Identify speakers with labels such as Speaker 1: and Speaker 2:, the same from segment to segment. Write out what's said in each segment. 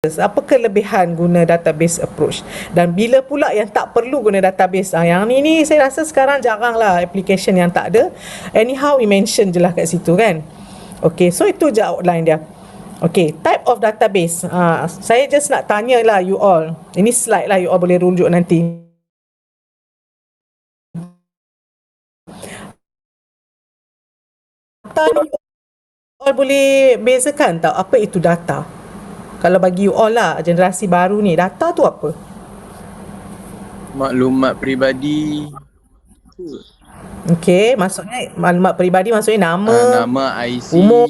Speaker 1: Apa kelebihan guna database approach dan bila pula yang tak perlu guna database? Yang ni saya rasa sekarang jarang lah application yang tak ada. Anyhow we mention je lah kat situ kan. Okay, so itu je outline dia. Okay, type of database. Saya just nak tanya lah you all. Ini slide lah, you all boleh rujuk nanti. Data ni you all boleh bezakan tak apa itu data? Kalau bagi you all lah, generasi baru ni, data tu apa?
Speaker 2: Maklumat peribadi.
Speaker 1: Okey, maksudnya maklumat peribadi maksudnya nama,
Speaker 2: Nama, IC,
Speaker 1: umur.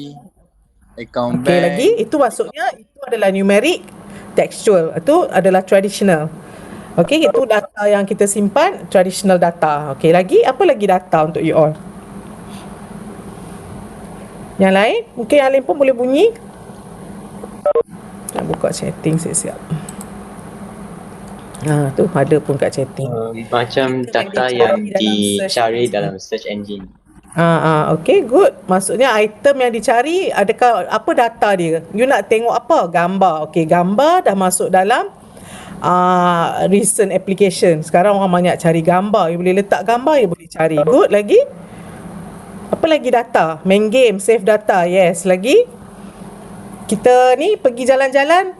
Speaker 2: account
Speaker 1: Okey,
Speaker 2: bank.
Speaker 1: lagi itu maksudnya itu adalah numeric, textual. Itu adalah traditional. Okey, itu data yang kita simpan, traditional data. Okey, lagi apa lagi data untuk you all? Yang lain? Mungkin yang lain pun boleh bunyi. Nak buka chatting siap-siap. Tu ada pun kat chatting.
Speaker 3: Macam data yang dicari dalam search engine.
Speaker 1: Okay, good. Maksudnya item yang dicari, adakah apa data dia? You nak tengok apa? Gambar. Okay, gambar dah masuk dalam recent application. Sekarang orang banyak cari gambar. You boleh letak gambar, you boleh cari. Good. Lagi? Apa lagi data? Main game, save data. Yes. Lagi? Kita ni pergi jalan-jalan,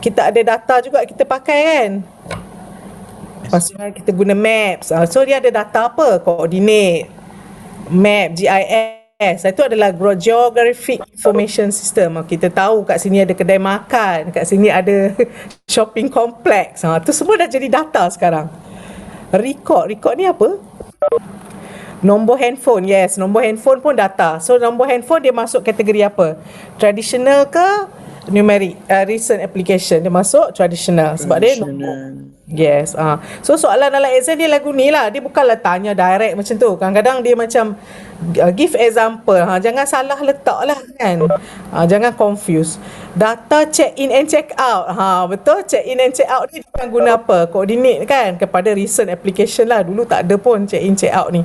Speaker 1: kita ada data juga kita pakai kan. Lepas tu kita guna maps. So dia ada data apa? Koordinat, map, GIS. Itu adalah Geographic Information System. Kita tahu kat sini ada kedai makan, kat sini ada shopping complex. Tu semua dah jadi data sekarang. Record ni apa? Nombor handphone. Yes, nombor handphone pun data. So nombor handphone dia masuk kategori apa? Traditional ke numeric? Recent application dia masuk traditional sebab dia nombor. Yes. So soalan dalam exam dia lagu ni lah. Dia bukanlah tanya direct macam tu. Kadang-kadang dia macam give example. Jangan salah letak lah kan. Jangan confuse. Data check in and check out. Betul, check in and check out ni bukan guna apa? Koordinat kan kepada recent application lah. Dulu tak ada pun check in check out ni.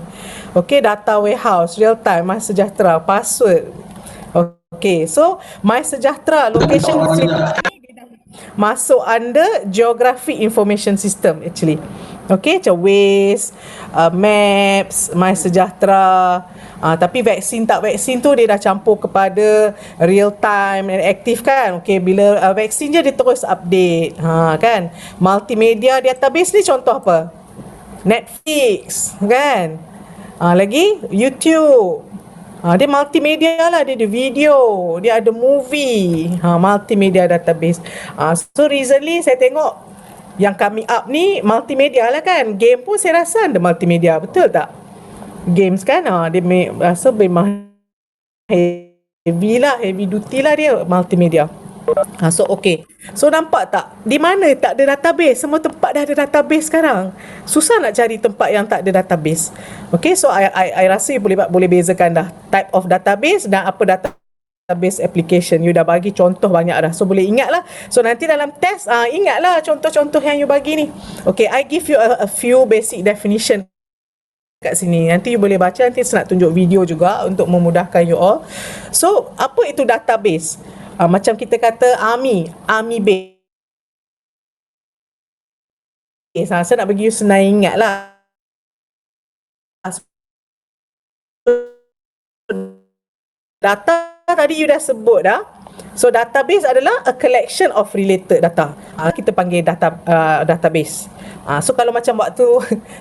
Speaker 1: Okay, data warehouse, real time, MySejahtera, password. Okay, so MySejahtera location masuk under Geographic Information System actually. Okay, macam Waze, Maps, MySejahtera. Tapi vaksin tak vaksin tu dia dah campur kepada real time and active kan. Okay, bila vaksin je dia terus update. Kan. Multimedia database ni contoh apa? Netflix kan. Lagi YouTube. Dia multimedia lah, dia ada video, dia ada movie, multimedia database. So recently saya tengok yang coming up ni multimedia lah kan. Game pun saya rasa ada multimedia, betul tak? Games kan, dia rasa memang heavy duty lah dia multimedia. So okay. So nampak tak? Di mana tak ada database? Semua tempat dah ada database sekarang. Susah nak cari tempat yang tak ada database. Okay, so I rasa you boleh bezakan dah type of database dan apa database application. You dah bagi contoh banyak dah. So boleh ingat lah. So nanti dalam test ingatlah contoh-contoh yang you bagi ni. Okay, I give you a few basic definition kat sini. Nanti you boleh baca. Nanti saya nak tunjuk video juga untuk memudahkan you all. So apa itu database? Macam kita kata army base. Saya nak bagi you senang ingat lah. Data tadi you dah sebut dah. So database adalah a collection of related data. Kita panggil database. So kalau macam waktu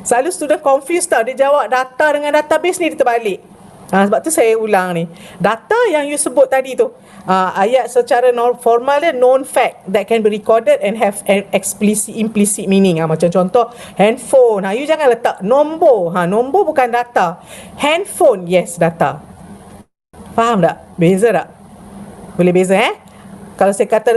Speaker 1: selalu student confused tau, dia jawab data dengan database ni dia terbalik. Sebab tu saya ulang ni. Data yang you sebut tadi tu, ayat secara formal dia known fact that can be recorded and have an implicit meaning. Macam contoh handphone. You jangan letak nombor. Nombor bukan data. Handphone, yes, data. Faham tak? Beza tak? Boleh beza Kalau saya kata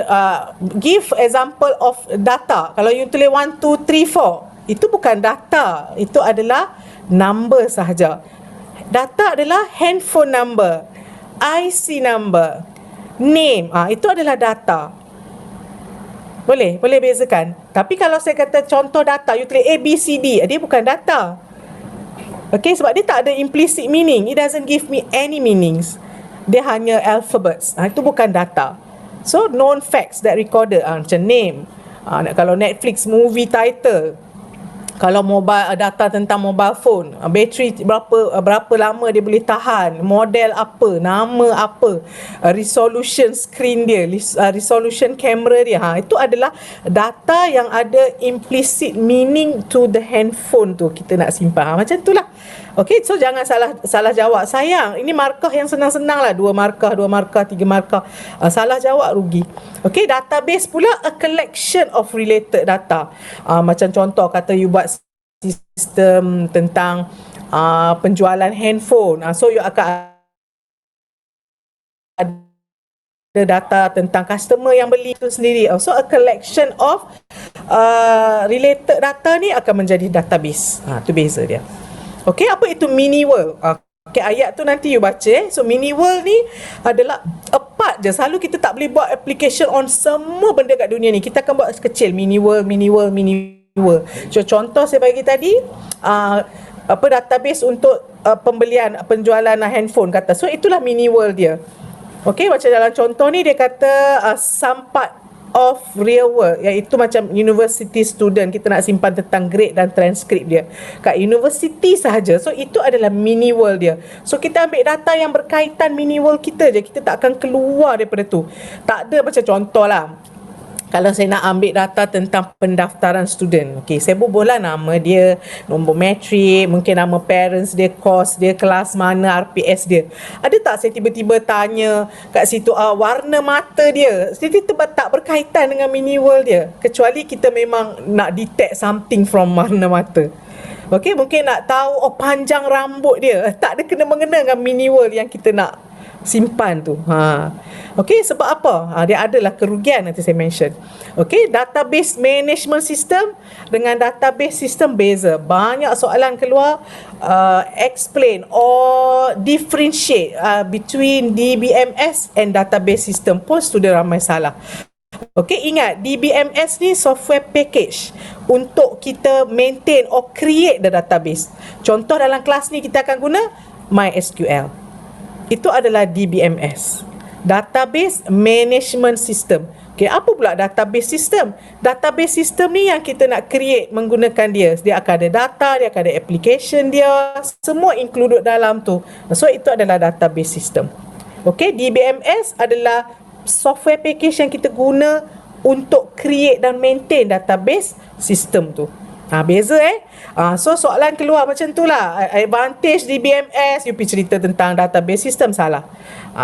Speaker 1: give example of data. Kalau you tulis 1, 2, 3, 4, itu bukan data. Itu adalah number sahaja. Data adalah handphone number, IC number, name. Itu adalah data. Boleh bezakan. Tapi kalau saya kata contoh data, you tulis A, B, C, D, dia bukan data. Okay, sebab dia tak ada implicit meaning. It doesn't give me any meanings. Dia hanya alphabets. Itu bukan data. So known facts that recorded, macam name, kalau Netflix movie title, kalau mobile, data tentang mobile phone, bateri berapa lama dia boleh tahan, model apa, nama apa, resolution screen dia, resolution camera dia, itu adalah data yang ada implicit meaning to the handphone tu kita nak simpan. Macam itulah. Okay, so jangan salah jawab. Sayang, ini markah yang senang-senang lah. 2 markah, 3 markah. Salah jawab rugi. Okay, database pula a collection of related data. Macam contoh kata you buat sistem tentang penjualan handphone. So you akan ada data tentang customer yang beli itu sendiri. So a collection of related data ni akan menjadi database. Tu beza dia. Okay, apa itu mini world? Okay, ayat tu nanti you baca. So mini world ni adalah a part je. Selalu kita tak boleh buat application on semua benda kat dunia ni. Kita akan buat sekecil, mini world. So contoh saya bagi tadi, database untuk penjualan handphone kata. So itulah mini world dia. Okay, macam dalam contoh ni dia kata some part of real world, iaitu macam university student, kita nak simpan tentang grade dan transkrip dia kat university sahaja. So itu adalah mini world dia. So kita ambil data yang berkaitan mini world kita je, kita tak akan keluar daripada tu. Tak ada macam contoh lah, kalau saya nak ambil data tentang pendaftaran student, okay, saya bubuhlah nama dia, nombor matrik, mungkin nama parents dia, course dia, kelas mana, RPS dia. Ada tak saya tiba-tiba tanya kat situ warna mata dia? Jadi tak berkaitan dengan mini world dia, kecuali kita memang nak detect something from warna mata. Okay, mungkin nak tahu panjang rambut dia, tak ada kena-mengena dengan mini world yang kita nak simpan tu. Okey, sebab apa? Dia adalah kerugian nanti saya mention. Okey, database management system dengan database system beza. Banyak soalan keluar, explain or differentiate between DBMS and database system. Pun student ramai salah. Okey, ingat DBMS ni software package untuk kita maintain or create the database. Contoh dalam kelas ni kita akan guna MySQL. Itu adalah DBMS, Database Management System. Okay, apa pula database system? Database system ni yang kita nak create menggunakan dia. Dia akan ada data, dia akan ada application dia, semua included dalam tu. So itu adalah database system. Okay, DBMS adalah software package yang kita guna untuk create dan maintain database system tu. Beza so soalan keluar macam tu lah. Advantage DBMS, you pergi cerita tentang database system, salah.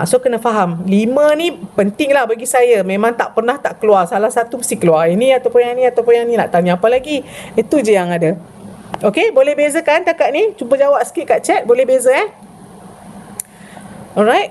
Speaker 1: So kena faham 5 ni penting lah bagi saya. Memang tak pernah tak keluar, salah satu mesti keluar, ini ataupun yang ni nak tanya apa lagi, itu je yang ada. Okay, boleh bezakan kakak ni? Cuba jawab sikit kat chat, boleh beza alright.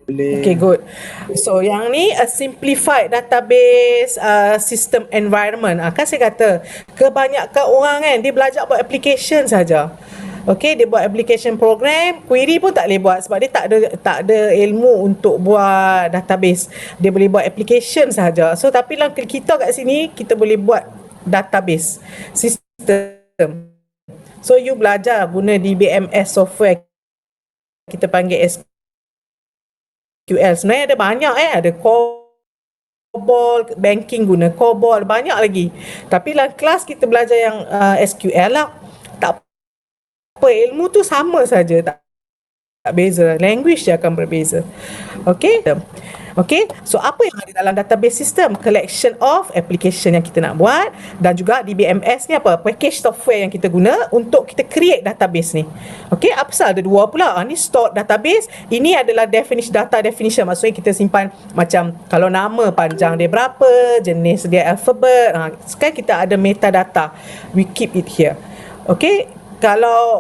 Speaker 1: Okay, good. So yang ni a simplified database system environment. Kan saya kata kebanyakan orang kan dia belajar buat application saja. Okay, dia buat application program, query pun tak boleh buat sebab dia tak ada ilmu untuk buat database. Dia boleh buat application saja. So tapi dalam kita kat sini kita boleh buat database system. So you belajar guna DBMS software, kita panggil SQL. Sebenarnya ada banyak ada COBOL, banking guna COBOL, banyak lagi. Tapi dalam kelas kita belajar yang SQL lah. Tak apa, ilmu tu sama saja, tak beza. Language dia akan berbeza. Okay. Okay, so apa yang ada dalam database system? Collection of application yang kita nak buat, dan juga DBMS ni apa? Package software yang kita guna untuk kita create database ni. Okay, apa pasal ada dua pula? Ni stored database, ini adalah data definition. Maksudnya kita simpan macam kalau nama panjang dia berapa, jenis dia alphabet. Sekarang kita ada metadata, we keep it here. Okay, kalau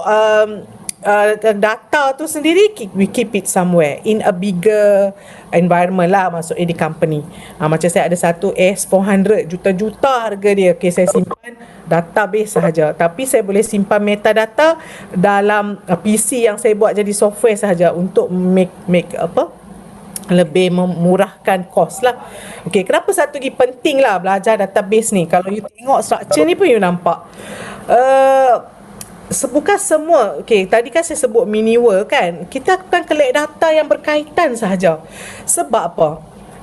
Speaker 1: data tu sendiri we keep it somewhere in a bigger environment lah, maksudnya di company. Macam saya ada satu S400 juta-juta harga dia. Okay, saya simpan database sahaja, tapi saya boleh simpan metadata dalam PC yang saya buat jadi software sahaja untuk make lebih memurahkan kos lah. Okay, kenapa satu lagi penting lah belajar database ni? Kalau you tengok structure ni pun you nampak bukan semua. Okay, tadi kan saya sebut mini world kan. Kita akan collect data yang berkaitan sahaja. Sebab apa?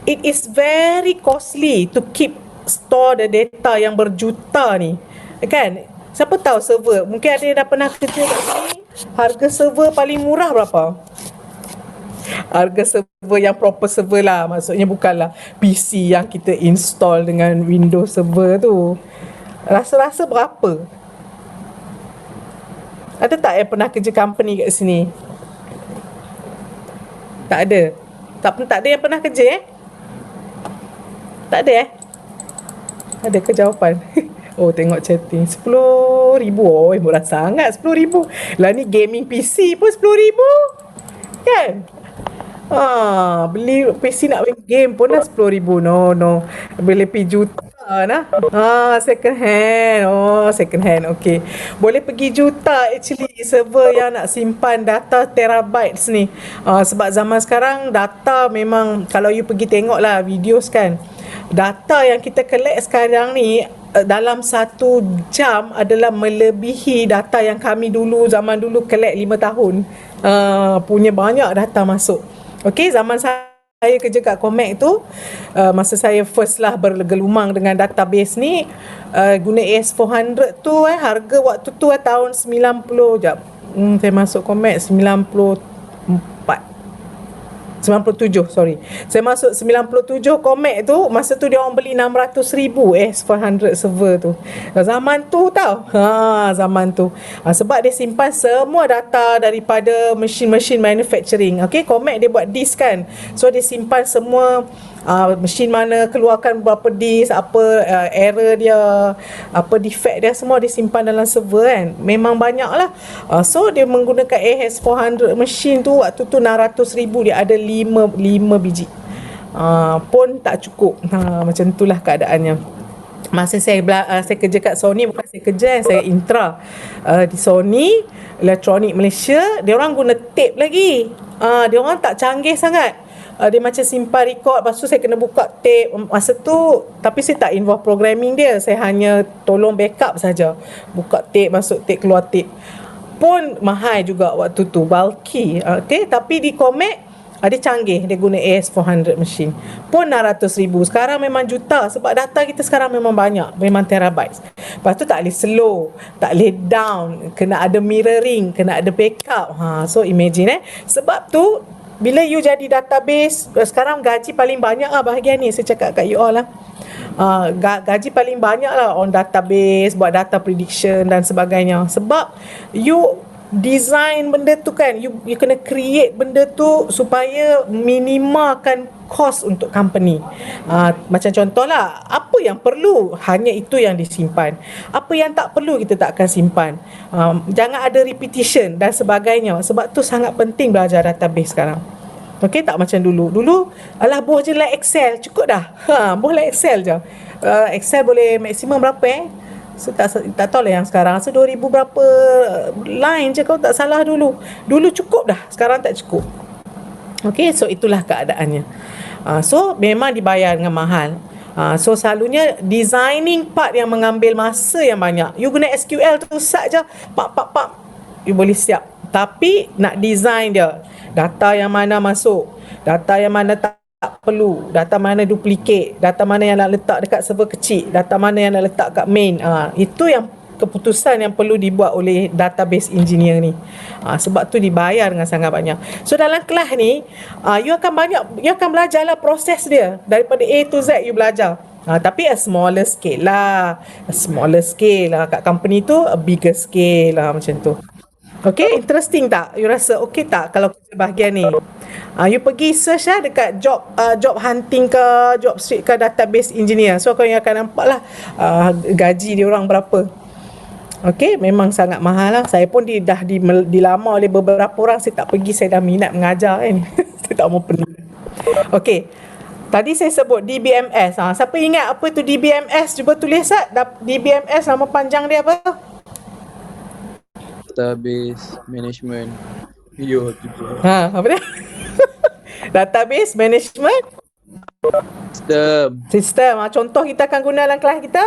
Speaker 1: It is very costly to keep store the data yang berjuta ni. Kan? Siapa tahu server? Mungkin ada yang dah pernah kerja kat sini. Harga server paling murah berapa? Harga server yang proper server lah. Maksudnya bukanlah PC yang kita install dengan Windows server tu. Rasa-rasa berapa? Ada tak yang pernah kerja company kat sini? Tak ada. Tak ada yang pernah kerja Tak ada Ada ke jawapan? Oh, tengok chatting. 10,000. Oh, murah sangat 10,000. Lah ni gaming PC pun 10,000. Kan? Beli PC nak main game pun dah 10,000. No. Boleh pergi juta nah. Second hand. Oh, second hand. Okay. Boleh pergi juta actually server yang nak simpan data terabytes ni. Sebab zaman sekarang data memang, kalau you pergi tengok lah videos kan, data yang kita collect sekarang ni dalam 1 jam adalah melebihi data yang kami zaman dulu collect 5 tahun. Punya banyak data masuk. Okey, zaman saya kerja kat Comac tu, masa saya first lah bergelumang dengan database ni, guna AS400 tu harga waktu tu tahun 90 jap. Saya masuk Comac 97, sorry. Saya masuk 97 Comac tu, masa tu dia orang beli 600,000 S400 server tu. Zaman tu tau. Zaman tu. Sebab dia simpan semua data daripada mesin-mesin manufacturing. Okay, Comac dia buat disk kan. So dia simpan semua mesin mana keluarkan berapa disk, apa error dia, apa defect dia, semua disimpan dalam server kan. Memang banyak lah. So dia menggunakan AS400 mesin tu, waktu tu 600,000 dia ada 5 biji. Pun tak cukup. Macam itulah keadaannya. Masa saya kerja kat Sony, bukan saya kerja, saya intra di Sony Electronic Malaysia, dia orang guna tape lagi. Dia orang tak canggih sangat. Dia macam simpan record, lepas tu saya kena buka tape masa tu. Tapi saya tak involve programming dia, saya hanya tolong backup saja. Buka tape, masuk tape, keluar tape. Pun mahal juga waktu tu, bulky. Okay, tapi di Comac dia canggih, dia guna AS400 machine. Pun 600,000. Sekarang memang juta, sebab data kita sekarang memang banyak, memang terabytes. Lepas tu tak boleh slow, tak boleh down, kena ada mirroring, kena ada backup. So imagine sebab tu bila you jadi database, sekarang gaji paling banyak lah bahagian ni, saya cakap kat you all lah. Gaji paling banyak lah on database, buat data prediction dan sebagainya. Sebab you design benda tu kan, you kena create benda tu supaya minimalkan cost untuk company. Macam contohlah, apa yang perlu, hanya itu yang disimpan. Apa yang tak perlu, kita tak akan simpan. Jangan ada repetition dan sebagainya. Sebab tu sangat penting belajar database sekarang. Okey, tak macam dulu. Dulu alah boh je lah Excel, cukup dah. Boh lah Excel je. Excel boleh maksimum berapa So tak tahu lah yang sekarang. 2,000 berapa line je kalau tak salah dulu. Dulu cukup dah, sekarang tak cukup. Okay, so itulah keadaannya. So memang dibayar dengan mahal. So selalunya designing part yang mengambil masa yang banyak. You guna SQL tu saja, pak you boleh siap. Tapi nak design dia, data yang mana masuk, data yang mana tak perlu, data mana duplicate, data mana yang nak letak dekat server kecil, data mana yang nak letak kat main. Itu yang keputusan yang perlu dibuat oleh database engineer ni. Sebab tu dibayar dengan sangat banyak. So dalam kelas ni, you akan belajarlah proses dia daripada A to Z, you belajar. Tapi a smaller scale lah. Kat company tu a bigger scale lah, macam tu. Okay, interesting tak? You rasa okay tak kalau kerja bahagian ni? You pergi search lah dekat job hunting ke, job street ke, database engineer. So kau yang akan nampak lah gaji dia orang berapa. Okay, memang sangat mahal lah. Saya pun dah dilamar oleh beberapa orang. Saya tak pergi, saya dah minat mengajar kan. Saya tak mau pergi. Okay, tadi saya sebut DBMS. Siapa ingat apa tu DBMS? Cuba tulis lah. DBMS nama panjang dia apa?
Speaker 2: Database management.
Speaker 1: Apa dia? Database management Sistem. Contoh kita akan guna dalam kelas kita.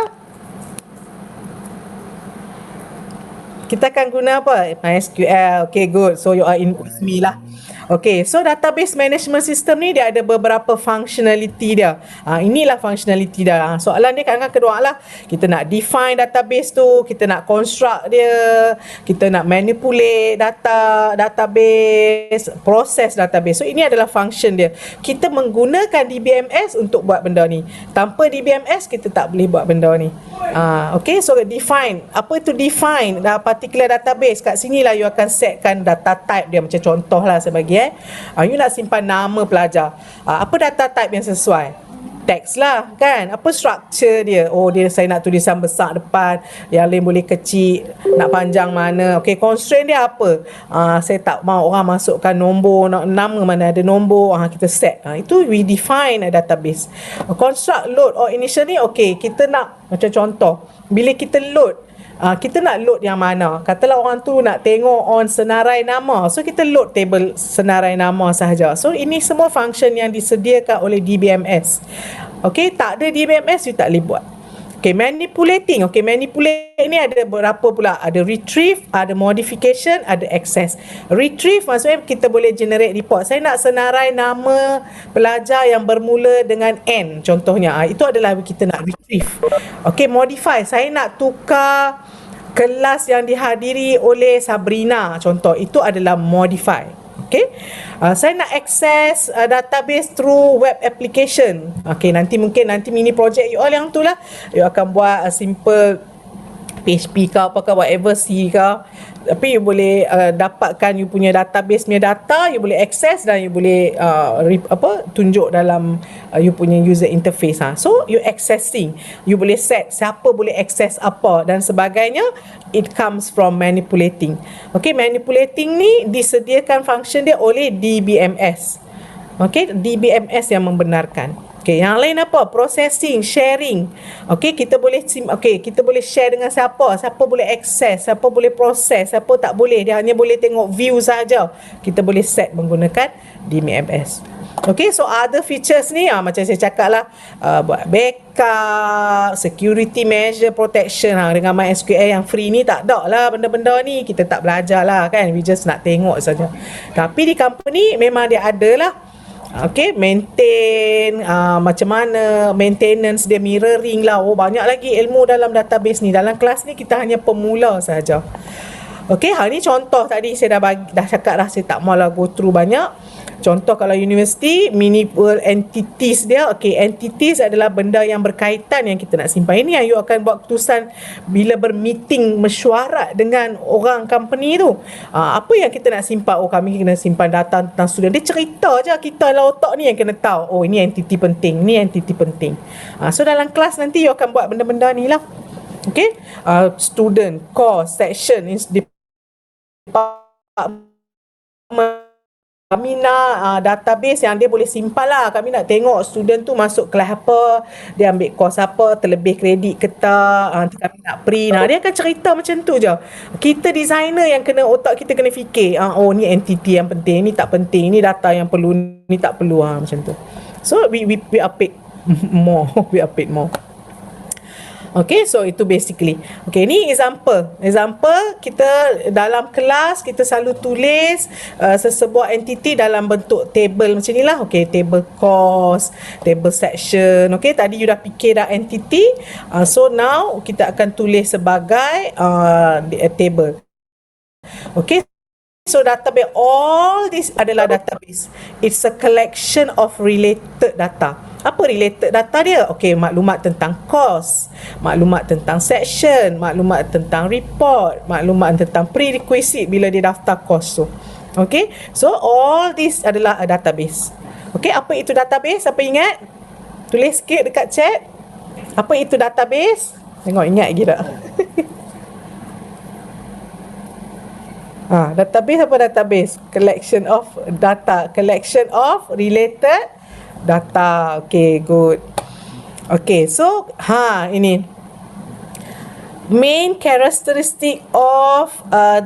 Speaker 1: kita akan guna apa? MySQL. Okay, good. So you are in with me lah. Okay, so database management system ni dia ada beberapa functionality dia. Inilah functionality dia. Soalan dia kadang-kadang kedua lah. Kita nak define database tu, kita nak construct dia, kita nak manipulate database, proses database. So ini adalah function dia. Kita menggunakan DBMS untuk buat benda ni. Tanpa DBMS kita tak boleh buat benda ni. Okay, so define. Apa itu define? Particular database. Kat sini lah you akan setkan data type dia. Macam contoh lah saya bagi. You nak simpan nama pelajar. Apa data type yang sesuai? Teks lah kan. Apa structure dia? Oh, saya nak tulisan besar depan, yang lain boleh kecil, nak panjang mana. Okay, constraint dia apa? Saya tak mau orang masukkan nombor, nama mana ada nombor. Kita set. Itu we define a database. Construct, load or initially, okay, kita nak macam contoh, bila kita load, kita nak load yang mana? Katalah orang tu nak tengok on senarai nama. So kita load table senarai nama sahaja. So ini semua function yang disediakan oleh DBMS. Okay, tak ada DBMS you tak boleh buat. Okay, manipulating. Okay, manipulate ni ada berapa pula? Ada retrieve, ada modification, ada access. Retrieve maksudnya kita boleh generate report. Saya nak senarai nama pelajar yang bermula dengan N contohnya. Itu adalah kita nak retrieve. Okay, modify. Saya nak tukar kelas yang dihadiri oleh Sabrina contoh. Itu adalah modify. Okay, saya nak access database through web application. Okay, nanti mini project you all yang tu lah. You akan buat simple PHP ke apakah, whatever C ke. Tapi you boleh dapatkan you punya database punya data, you boleh access dan you boleh tunjuk dalam you punya user interface. So you accessing, you boleh set siapa boleh access apa dan sebagainya. It comes from manipulating. Okay, manipulating ni disediakan function dia oleh DBMS. Okay, DBMS yang membenarkan. Okay, yang lain apa? Processing, sharing. Okay, kita boleh share dengan siapa boleh access, siapa boleh proses, siapa tak boleh. Dia hanya boleh tengok view saja. Kita boleh set menggunakan DBMS. Okay, so other features ni macam saya cakap lah, buat backup, security measure, protection. Dengan MySQL yang free ni tak ada lah benda-benda ni. Kita tak belajar lah kan, we just nak tengok saja. Tapi di company memang dia ada lah. Okay, maintain, macam mana maintenance dia, mirroring lah. Banyak lagi ilmu dalam database ni. Dalam kelas ni kita hanya pemula sahaja. Okay, hari ni contoh tadi saya dah cakap dah, saya tak maulah go through banyak. Contoh kalau universiti, minimal entities dia. Okay, entities adalah benda yang berkaitan yang kita nak simpan. Ini yang you akan buat keputusan bila bermeeting mesyuarat dengan orang company tu. Apa yang kita nak simpan? Oh, kami kena simpan data tentang student. Dia cerita je, kita lah otak ni yang kena tahu. Oh, ini entity penting, ni entity penting. So dalam kelas nanti you akan buat benda-benda ni lah. Okay, student, course, section, kami nak database yang dia boleh simpan lah. Kami nak tengok student tu masuk kelas apa, dia ambil course apa, terlebih kredit ke tak, nanti kami nak print. Dia akan cerita macam tu je. Kita designer yang kena, otak kita kena fikir, oh ni entity yang penting, ni tak penting, ni data yang perlu, ni tak perlu, macam tu. So we update more. We update more. Okay, so itu basically. Okay, ni example. Example, kita dalam kelas, kita selalu tulis sesebuah entity dalam bentuk table macam ni lah. Okay, table course, table section. Okay, tadi you dah fikir dah entity. So now, kita akan tulis sebagai table. Okay, so database, all this adalah database. It's a collection of related data. Apa related data dia? Okey, maklumat tentang course, maklumat tentang section, maklumat tentang report, maklumat tentang prerequisite bila dia daftar course tu. Okey, so all this adalah a database. Okey, apa itu database? Siapa ingat? Tulis sikit dekat chat. Apa itu database? Tengok ingat lagi tak? Database apa database? Collection of data, collection of related data. Okay, good. Okay, so ini main characteristic of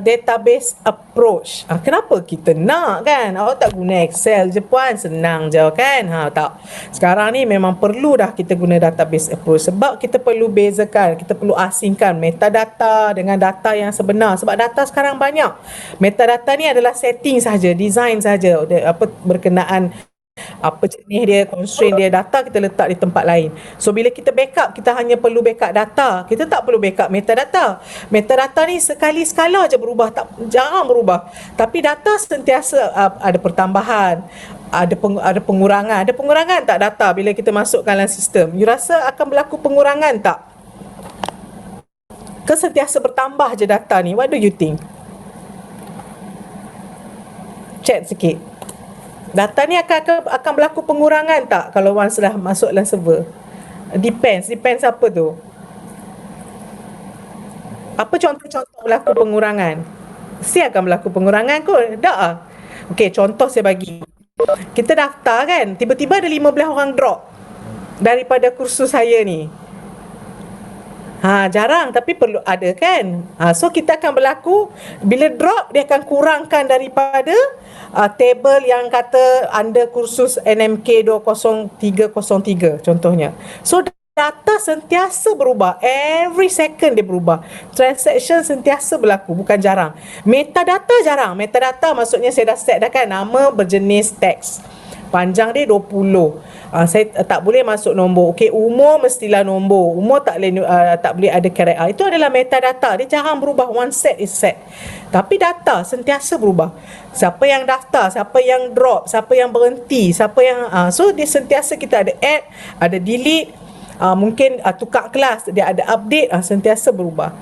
Speaker 1: database approach. Kenapa kita nak kan? Awak tak guna Excel je puan, senang je kan? Tak. Sekarang ni memang perlu dah kita guna database approach sebab kita perlu bezakan, kita perlu asingkan metadata dengan data yang sebenar. Sebab data sekarang banyak. Metadata ni adalah setting saja, design saja, berkenaan apa jenis dia, constraint dia, data kita letak di tempat lain. So bila kita backup, kita hanya perlu backup data, kita tak perlu backup metadata. Metadata ni sekali sekala je berubah, jarang berubah. Tapi data sentiasa ada pertambahan, ada pengurangan. Ada pengurangan tak data bila kita masukkan dalam sistem? You rasa akan berlaku pengurangan tak? Ke sentiasa bertambah je data ni? What do you think? Chat sikit. Data ni akan berlaku pengurangan tak kalau once dah masuk dalam server? Depends apa tu? Apa contoh-contoh berlaku pengurangan? Mesti akan berlaku pengurangan kot. Tak ah. Okey, contoh saya bagi. Kita daftar kan, tiba-tiba ada 15 orang drop daripada kursus saya ni. Jarang tapi perlu ada kan. So kita akan berlaku bila drop, dia akan kurangkan daripada table yang kata under kursus NMK 20303 contohnya. So data sentiasa berubah, every second dia berubah. Transaction sentiasa berlaku, bukan jarang. Metadata jarang. Metadata maksudnya saya dah set dah kan, nama berjenis teks, panjang dia 20. Saya tak boleh masuk nombor. Okey, umur mestilah nombor. Umur tak boleh ada karakter. Itu adalah metadata. Dia jarang berubah. One set is set. Tapi data sentiasa berubah. Siapa yang daftar, siapa yang drop, siapa yang berhenti, siapa yang so dia sentiasa, kita ada add, ada delete, mungkin tukar kelas, dia ada update, sentiasa berubah.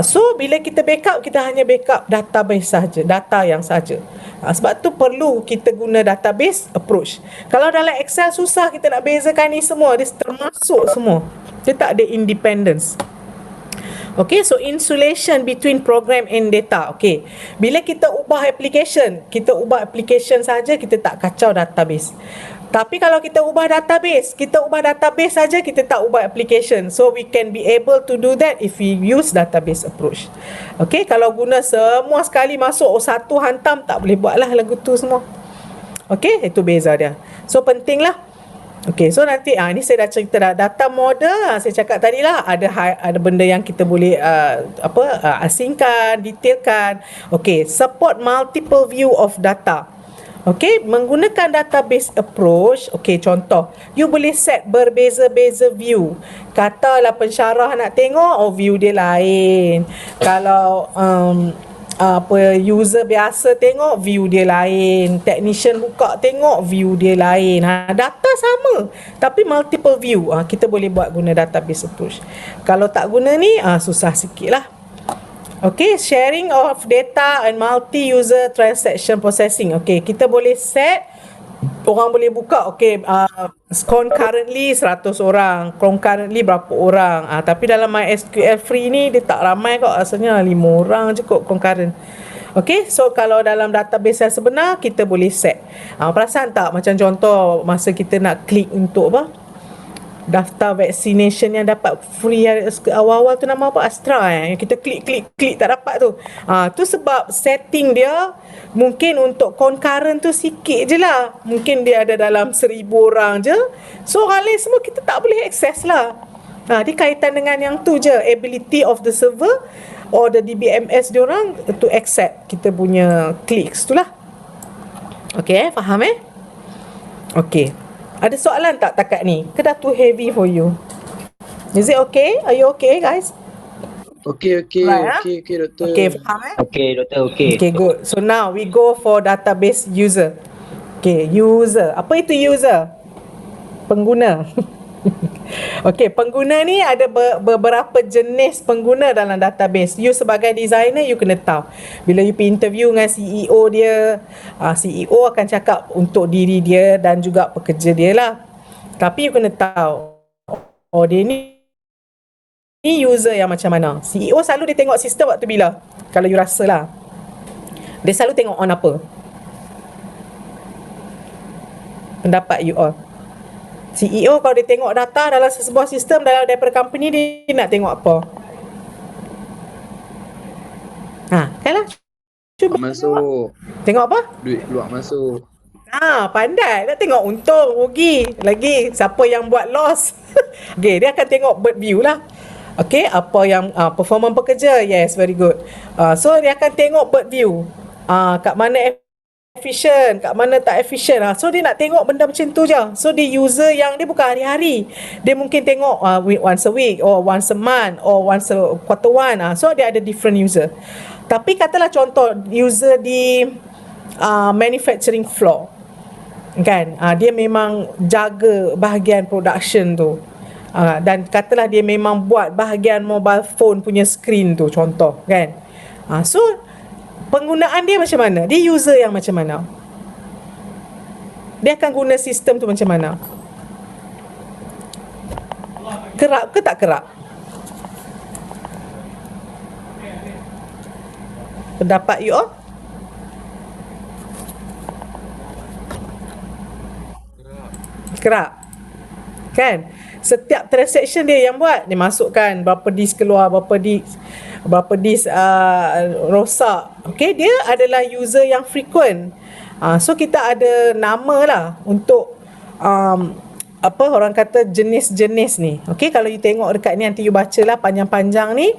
Speaker 1: So bila kita backup, kita hanya backup database saja, data yang saja. Sebab tu perlu kita guna database approach. Kalau dalam Excel susah kita nak bezakan ni semua, dia termasuk semua. Dia tak ada independence. Okay, so insulation between program and data. Okay, bila kita ubah application saja, kita tak kacau database. Tapi kalau kita ubah database saja, kita tak ubah application. So we can be able to do that if we use database approach. Okay, kalau guna semua sekali masuk, satu hantam, tak boleh buatlah lagu tu semua. Okay, itu beza dia. So pentinglah. Okay, so nanti ni saya dah cerita dah data model. Saya cakap tadi lah, ada benda yang kita boleh asingkan, detailkan. Okay, support multiple view of data. Okay, menggunakan database approach. Okay, contoh, you boleh set berbeza-beza view. Katalah pensyarah nak tengok, view dia lain. Kalau user biasa tengok, view dia lain. Technician buka tengok, view dia lain. Data sama tapi multiple view. Kita boleh buat guna database approach. Kalau tak guna ni, susah sikit lah. Okay, sharing of data and multi-user transaction processing. Okay, kita boleh set, orang boleh buka, okay, concurrently 100 orang, concurrently berapa orang. Tapi dalam MySQL free ni, dia tak ramai kot, asalnya 5 orang je kot concurrent. Okay, so kalau dalam database yang sebenar, kita boleh set. Perasan tak, macam contoh, masa kita nak klik untuk daftar vaccination yang dapat free awal-awal tu, nama apa, Astra yang kita klik tak dapat tu. Tu sebab setting dia mungkin untuk concurrent tu sikit je lah, mungkin dia ada dalam 1000 orang je, so orang lain semua kita tak boleh access lah. Dia kaitan dengan yang tu je, ability of the server or the DBMS diorang to accept kita punya clicks tu lah. Okay, faham Okay, ada soalan tak takat ni? Ke dah too heavy for you? Is it okay? Are you okay, guys?
Speaker 2: Okay,
Speaker 1: Right,
Speaker 2: doktor.
Speaker 1: Okay, faham
Speaker 3: Okay, doktor, okay.
Speaker 1: Okay, good. So now we go for database user. Okay, user. Apa itu user? Pengguna. Okay, pengguna ni ada beberapa jenis pengguna dalam database. You sebagai designer, you kena tahu. Bila you pergi interview dengan CEO dia, CEO akan cakap untuk diri dia dan juga pekerja dia lah. Tapi you kena tahu, dia ni user yang macam mana. CEO selalu dia tengok sistem waktu bila? Kalau you rasa lah, dia selalu tengok on apa? Pendapat you all. CEO kalau dia tengok data dalam sebuah sistem, dalam daripada company, dia nak tengok apa? Kan lah. Cuba
Speaker 2: Masuk.
Speaker 1: tengok apa?
Speaker 2: Duit keluar masuk.
Speaker 1: Pandai. Nak tengok untung, rugi. Lagi, siapa yang buat loss. Okay, dia akan tengok bird view lah. Okay, apa yang performance pekerja. Yes, very good. So, dia akan tengok bird view. Kat mana efficient, kat mana tak efficient. So, dia nak tengok benda macam tu je. So, dia user yang dia bukan hari-hari. Dia mungkin tengok once a week or once a month or once a quarter one. So, dia ada different user. Tapi katalah contoh user di manufacturing floor. Kan? Dia memang jaga bahagian production tu. Dan katalah dia memang buat bahagian mobile phone punya screen tu, contoh kan. So penggunaan dia macam mana? Dia user yang macam mana? Dia akan guna sistem tu macam mana? Kerap ke tak kerap? Pendapat you all? Kerap. Kan? Setiap transaction dia yang buat, dia masukkan berapa disk keluar, berapa disk rosak. Okay, dia adalah user yang frequent. So kita ada nama lah untuk apa orang kata jenis-jenis ni. Okay, kalau you tengok dekat ni, nanti you baca lah panjang-panjang ni.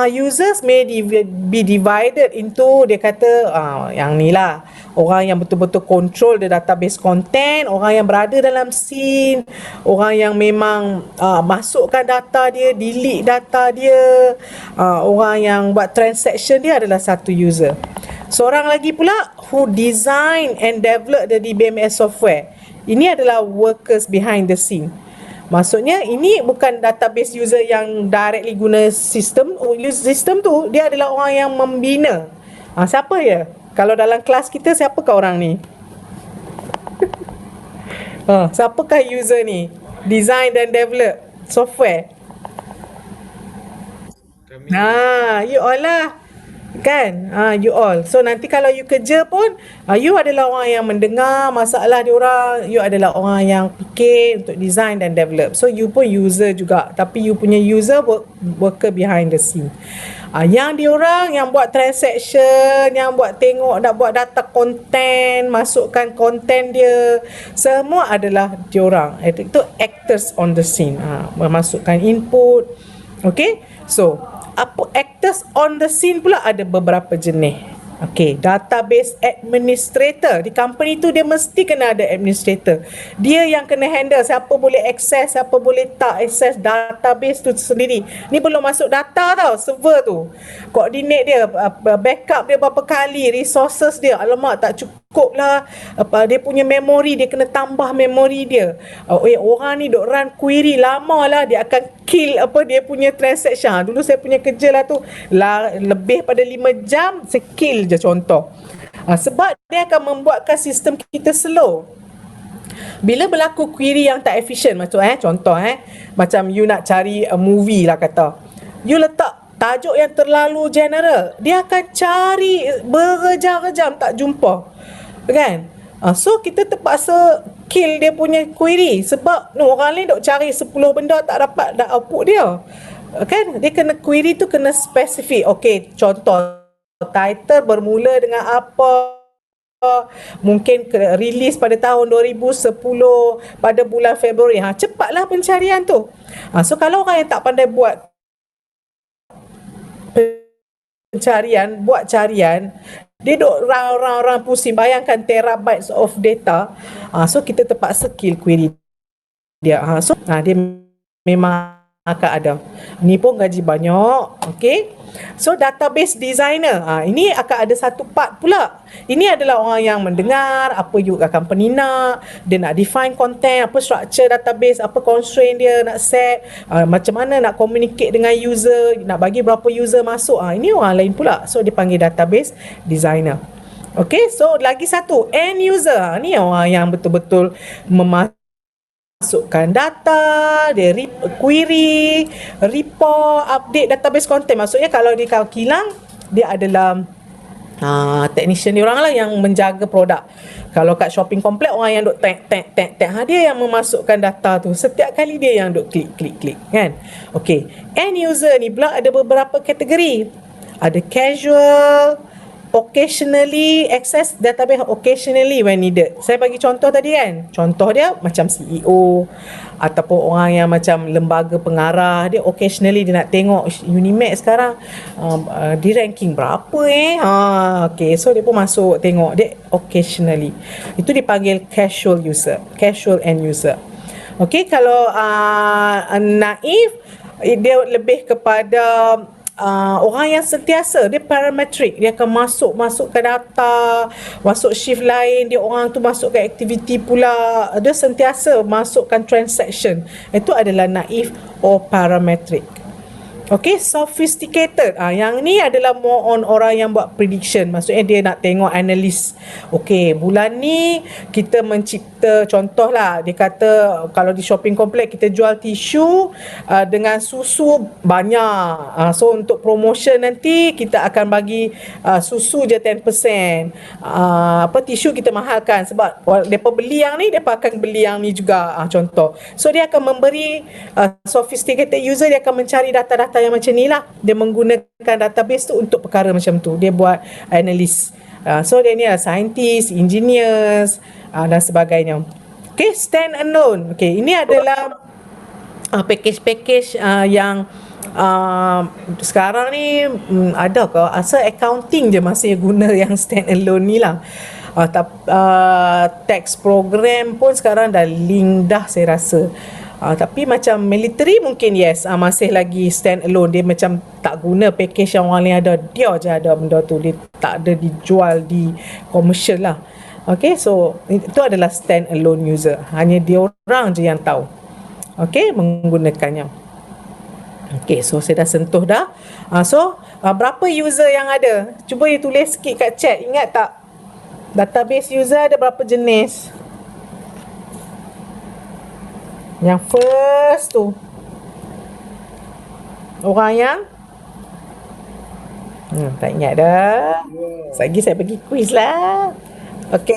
Speaker 1: Users may be divided into, dia kata yang ni lah, orang yang betul-betul control the database content, orang yang berada dalam scene, orang yang memang masukkan data dia, delete data dia, orang yang buat transaction dia adalah satu user. Seorang lagi pula who design and develop the DBMS software. Ini adalah workers behind the scene. Maksudnya ini bukan database user yang directly guna sistem. Sistem tu dia adalah orang yang membina. Siapa ya? Kalau dalam kelas kita, siapakah orang ni? Siapakah user ni? Design dan develop software. You all lah. Kan? You all. So nanti kalau you kerja pun, you adalah orang yang mendengar masalah diorang, you adalah orang yang fikir untuk design dan develop. So you pun user juga, tapi you punya user worker behind the scene. Yang diorang yang buat transaction, yang buat tengok, nak buat data content, masukkan content dia, semua adalah diorang. Itu actors on the scene. Memasukkan input. Okay? So apa actors on the scene pula ada beberapa jenis. Okay, database administrator. Di company tu dia mesti kena ada administrator. Dia yang kena handle siapa boleh access, siapa boleh tak access database tu sendiri. Ni belum masuk data tau, server tu. Coordinate dia, backup dia berapa kali, resources dia. Alamak, tak cukup lah. Dia punya memory, dia kena tambah memory dia. Orang ni duk run query lama lah, dia akan kill dia punya transaction. Dulu saya punya kerja lah tu, lebih pada 5 jam, saya kill je contoh. Sebab dia akan membuatkan sistem kita slow. Bila berlaku query yang tak efisien, macam contoh macam you nak cari a movie lah kata, you letak tajuk yang terlalu general, dia akan cari berjam-jam tak jumpa, kan? So kita terpaksa kill dia punya query. Sebab orang lain duk cari 10 benda tak dapat output dia, kan? Dia kena query tu kena spesifik. Okay, contoh title bermula dengan apa, mungkin release pada tahun 2010 pada bulan Februari. Cepatlah pencarian tu. So kalau orang yang tak pandai buat pencarian, buat carian, dia duk round pusing, bayangkan terabytes of data. So kita terpaksa kill query dia. So dia memang akan ada. Ni pun gaji banyak. Okay. So database designer, ini akan ada satu part pula. Ini adalah orang yang mendengar apa you company nak, dia nak define content, apa structure database, apa constraint dia nak set, macam mana nak communicate dengan user, nak bagi berapa user masuk. Ini orang lain pula. So dia panggil database designer. Okay, so lagi satu, end user. Ni orang yang betul-betul masukkan data, dia query, report, update database content. Maksudnya kalau dia kilang, dia adalah technician dia orang lah yang menjaga produk. Kalau kat shopping complex, orang yang duk tag, dia yang memasukkan data tu. Setiap kali dia yang duk klik kan. Okay, end user ni pula ada beberapa kategori. ada casual, occasionally access database occasionally when needed. Saya bagi contoh tadi kan. Contoh dia macam CEO ataupun orang yang macam lembaga pengarah, dia occasionally dia nak tengok Unimed sekarang di ranking berapa okay, so dia pun masuk tengok dia occasionally. Itu dipanggil casual user, casual end user. Okay, kalau naif dia lebih kepada orang yang sentiasa, dia parametric, dia akan masuk ke data, masuk shift lain, dia orang tu masuk ke aktiviti pula, dia sentiasa masukkan transaction. Itu adalah naif or parametric. Okay, sophisticated. Yang ni adalah more on orang yang buat prediction. Maksudnya dia nak tengok analis. Okay, bulan ni kita mencipta, contohlah, dia kata kalau di shopping complex kita jual tisu dengan susu banyak. So untuk promotion nanti kita akan bagi susu je 10%. Tisu kita mahalkan sebab mereka beli yang ni, mereka akan beli yang ni juga. Contoh. So dia akan memberi sophisticated user, dia akan mencari data-data yang macam ni lah. Dia menggunakan database tu untuk perkara macam tu. Dia buat analis. So dia ni lah scientist, engineers dan sebagainya. Okay, stand alone. Okay, ini adalah package-package yang sekarang ni ada ke? Asal accounting je masih guna yang stand alone ni lah. Tax program pun sekarang dah link dah saya rasa. Tapi macam military mungkin yes, masih lagi stand alone. Dia macam tak guna package yang orang lain ada. Dia je ada benda tu. Dia tak ada dijual di commercial lah. Okay, so itu adalah stand alone user. Hanya dia orang je yang tahu. Okay, menggunakannya. Okay, so saya dah sentuh dah. Berapa user yang ada? Cuba you tulis sikit kat chat. Ingat tak? Database user ada berapa jenis? Yang first tu orang yang tak ingat dah. Lagi saya bagi quiz lah. Okay.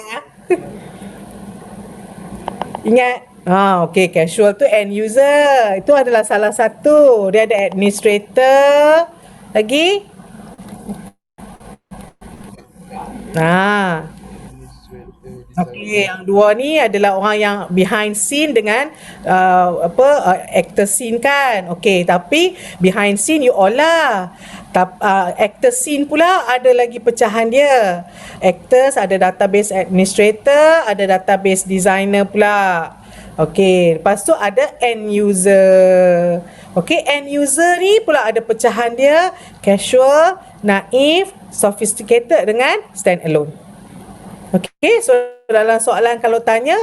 Speaker 1: Ingat. Okay, casual tu end user. Itu adalah salah satu. Dia ada administrator. Lagi? Okay, yang dua ni adalah orang yang behind scene dengan actor scene kan. Okay, tapi behind scene you all lah. Actor scene pula ada lagi pecahan dia. Actors ada database administrator, ada database designer pula. Okay, lepas tu ada end user. Okay, end user ni pula ada pecahan dia, casual, naif, sophisticated dengan stand alone. Okay, so dalam soalan kalau tanya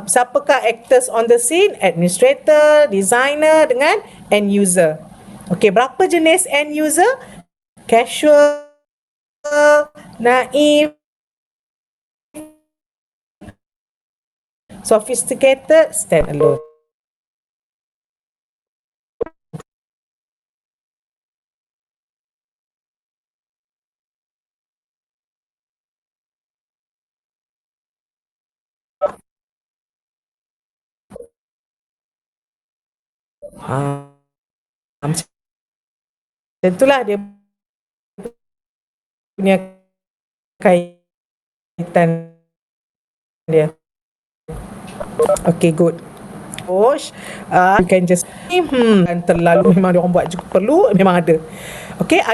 Speaker 1: siapakah actors on the scene? Administrator, designer dengan end user. Okay, berapa jenis end user? Casual, naif, sophisticated, stand alone. Macam itulah dia punya kaitan dia. Okay, good. You can just dan terlalu memang dia orang buat juga perlu, memang ada. Okay,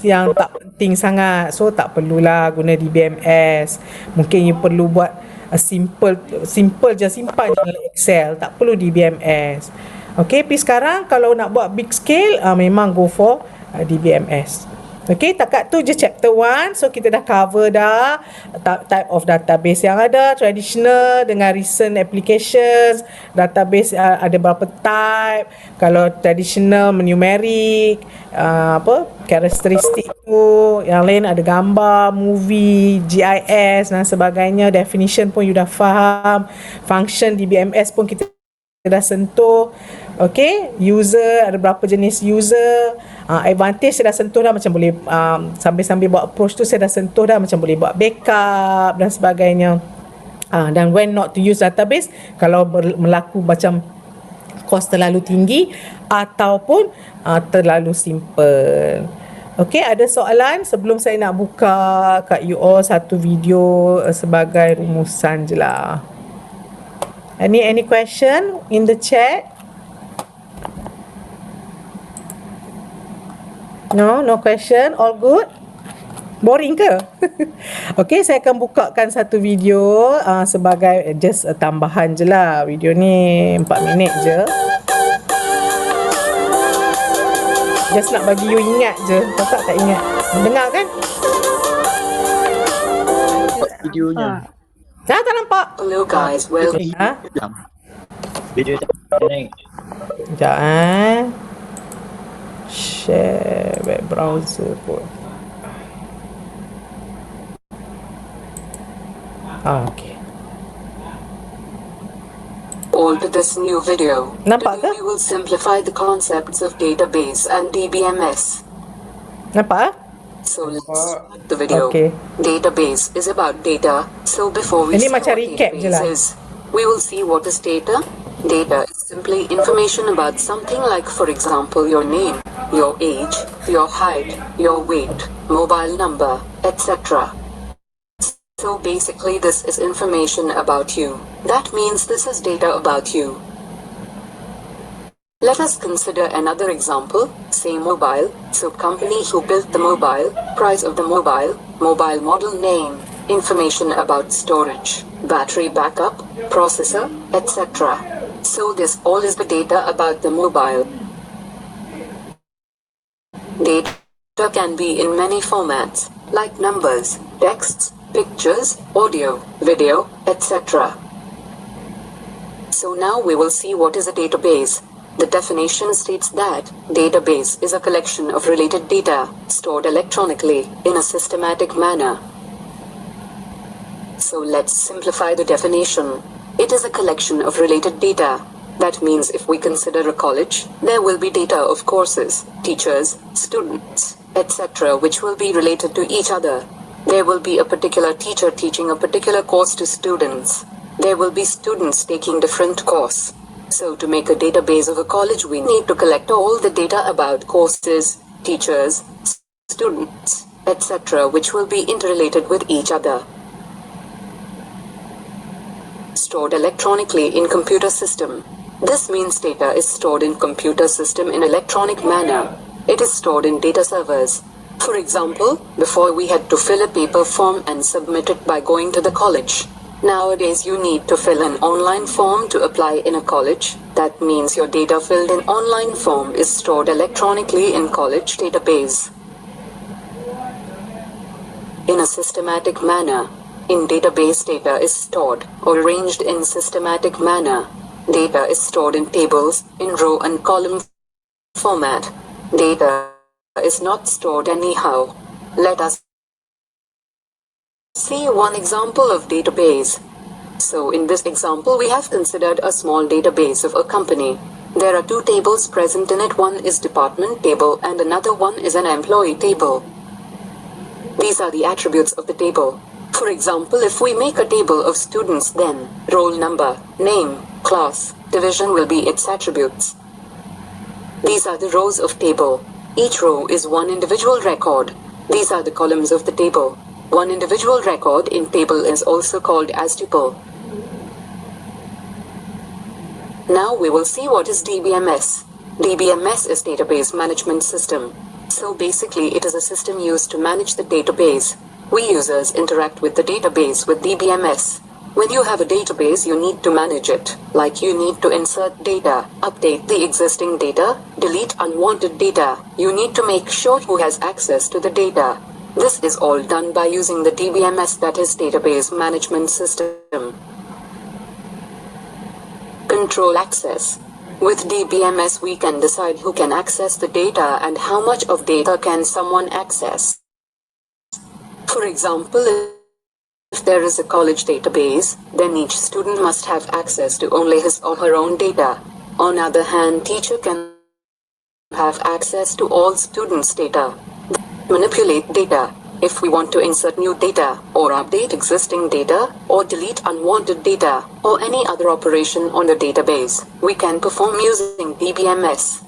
Speaker 1: yang tak penting sangat, so tak perlulah guna DBMS. Mungkin you perlu buat simple je, simpan je dalam Excel, tak perlu DBMS. Okay, tapi sekarang kalau nak buat big scale, memang go for DBMS. Okay, takat tu je chapter 1. So kita dah cover dah type of database yang ada, traditional dengan recent applications. Database ada berapa type. Kalau traditional numeric, karakteristik tu. Yang lain ada gambar, movie, GIS dan sebagainya. Definition pun you dah faham. Function DBMS pun kita dah sentuh. Okay, user, ada berapa jenis user. Advantage saya dah sentuh dah, macam boleh sambil-sambil buat approach tu saya dah sentuh dah, macam boleh buat backup dan sebagainya. Dan when not to use database, kalau berlaku macam kos terlalu tinggi ataupun terlalu simple. Okey, ada soalan sebelum saya nak buka kat you all satu video sebagai rumusan je lah. Any question in the chat? No question. All good? Boring ke? Okey, saya akan bukakan satu video sebagai just tambahan je lah. Video ni 4 minit je. Just nak bagi you ingat je. Kakak tak ingat. Dengar kan?
Speaker 2: Videonya.
Speaker 1: Tak nampak.
Speaker 4: Hello guys, well,
Speaker 3: Video tak naik.
Speaker 1: Sekejap share web browser pun. Okay.
Speaker 4: all to this new video.
Speaker 1: Nampak
Speaker 4: Today
Speaker 1: ke?
Speaker 4: we will simplify the concepts of database and DBMS.
Speaker 1: Nampak?
Speaker 4: So let's start the video.
Speaker 1: Okay.
Speaker 4: Database is about data. So before we
Speaker 1: Ini
Speaker 4: see
Speaker 1: macam
Speaker 4: what
Speaker 1: recap je lah.
Speaker 4: database is, we will see what is data. Data is simply information about something like, for example, your name, your age, your height, your weight, mobile number, etc. So basically this is information about you. That means this is data about you. Let us consider another example, say mobile, so company who built the mobile, price of the mobile model name, information about storage, battery backup, processor, etc. So this all is the data about the mobile. Data can be in many formats, like numbers, texts, pictures, audio, video, etc. So now we will see what is a database. The definition states that database is a collection of related data stored electronically in a systematic manner. So let's simplify the definition. It is a collection of related data. That means if we consider a college, there will be data of courses, teachers, students, etc. which will be related to each other. There will be a particular teacher teaching a particular course to students. There will be students taking different course. So to make a database of a college, we need to collect all the data about courses, teachers, students, etc. which will be interrelated with each other. Stored electronically in computer system. This means data is stored in computer system in electronic manner. It is stored in data servers. For example, before we had to fill a paper form and submit it by going to the college. Nowadays you need to fill an online form to apply in a college. That means your data filled in online form is stored electronically in college database. In a systematic manner. In database, data is stored or arranged in systematic manner. Data is stored in tables, in row and column format. Data is not stored anyhow. Let us see one example of database. So in this example we have considered a small database of a company. There are two tables present in it. One is department table and another one is an employee table. These are the attributes of the table. For example, if we make a table of students, then roll number, name, class, division will be its attributes. These are the rows of table. Each row is one individual record. These are the columns of the table. One individual record in table is also called as tuple. Now we will see what is DBMS. DBMS is Database Management System. So basically it is a system used to manage the database. We users interact with the database with DBMS. When you have a database, you need to manage it. Like you need to insert data, update the existing data, delete unwanted data. You need to make sure who has access to the data. This is all done by using the DBMS, that is Database Management System. Control access. With DBMS we can decide who can access the data and how much of data can someone access. For example, if there is a college database, then each student must have access to only his or her own data. On the other hand, teacher can have access to all students' data. Manipulate data. If we want to insert new data, or update existing data, or delete unwanted data, or any other operation on the database, we can perform using DBMS.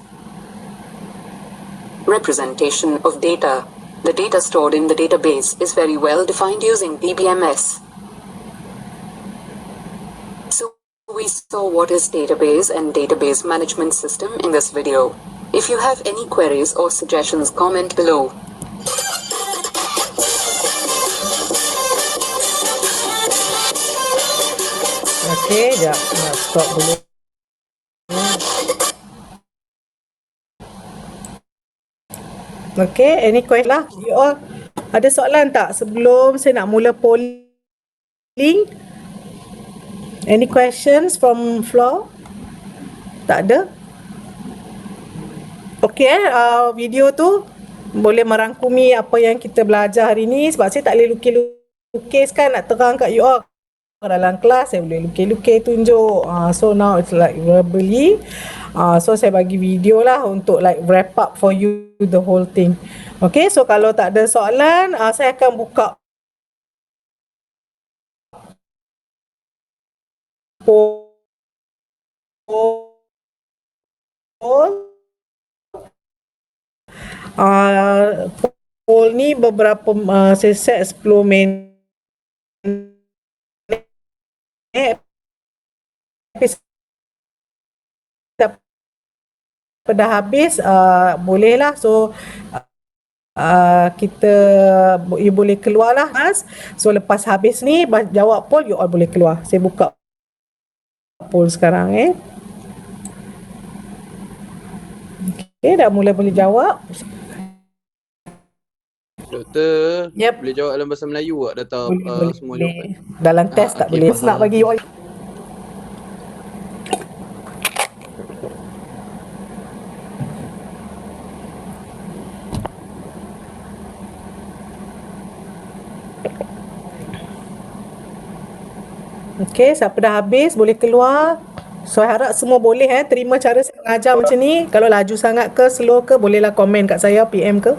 Speaker 4: Representation of data. The data stored in the database is very well defined using DBMS. So, we saw what is database and database management system in this video. If you have any queries or suggestions, comment below.
Speaker 1: Okay, sekejap. Nak stop dulu. Okay, any question lah? You all ada soalan tak sebelum saya nak mula polling? Any questions from floor? Tak ada? Okay, video tu boleh merangkumi apa yang kita belajar hari ni, sebab saya tak boleh lukis kan, nak terang kat you all. Dalam kelas saya boleh lukis tunjuk. So now it's like verbally. So saya bagi video lah untuk like wrap up for you the whole thing. Okay, so kalau tak ada soalan, saya akan buka poll. Poll ni beberapa saya set 10 minit. Dah habis, bolehlah. So kita you boleh keluar lah, Mas. So lepas habis ni jawab poll, you all boleh keluar. Saya buka poll sekarang. Okay, dah mula boleh jawab.
Speaker 2: Doktor,
Speaker 1: Yep.
Speaker 2: boleh jawab dalam bahasa Melayu tak data semua jawapan?
Speaker 1: Dalam test tak
Speaker 3: okay,
Speaker 1: boleh.
Speaker 3: faham.
Speaker 1: Nak bagi you all. Okay, siapa dah habis boleh keluar. So harap semua boleh terima cara saya mengajar macam ni. Kalau laju sangat ke slow ke, bolehlah komen kat saya, PM ke.